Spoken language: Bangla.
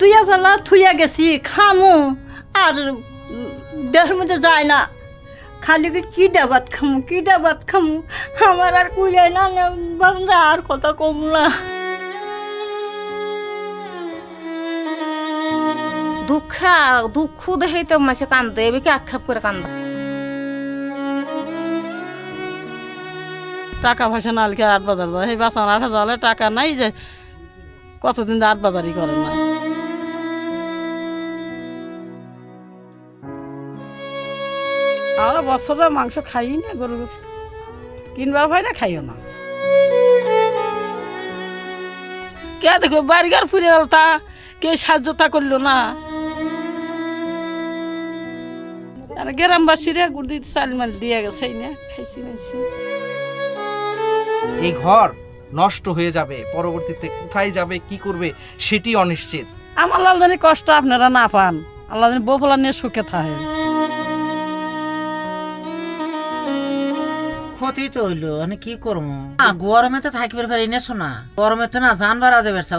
দুইয়া ফেলা থুইয়া গেছি খামু আর দেহের মধ্যে যায় না, খালি কি ডাবাত খামু আমার আর কুইলাই না বান্দা আর কথা কম না। দুঃখ দেখেই তো মাসে কান্দে, এবার কি আক্ষেপ করে কান্দা। টাকা পয়সা নালকে 8 বাজার যায়, সেই বাঁচান 8,000 টাকা নাই যে কতদিন 8 বাজারই করে না। আমরা বছরে মাংস খাই না, গরু গোস্ত কিনবার পাই না, খাইও না। কে দেখো বাড়িঘর ফুরে গেল, তা কে সাহায্যতা করলো না। গ্রামবাসীরা গুড়ি চাল মাল দিয়ে গেছে না, খাইছি খাইছি। এই ঘর নষ্ট হয়ে যাবে, পরবর্তীতে কোথায় যাবে কি করবে সেটি অনিশ্চিত। আমার লালদানি কষ্ট আপনারা না পান, আল্লাহ জানি বউফলা নিয়ে সুখে থাকেন। ক্ষতি তো হইলো, কি করবো? গরমে তো থাকবে পারি না, শোনা গরমে তো না জানবার আজে বেরছা।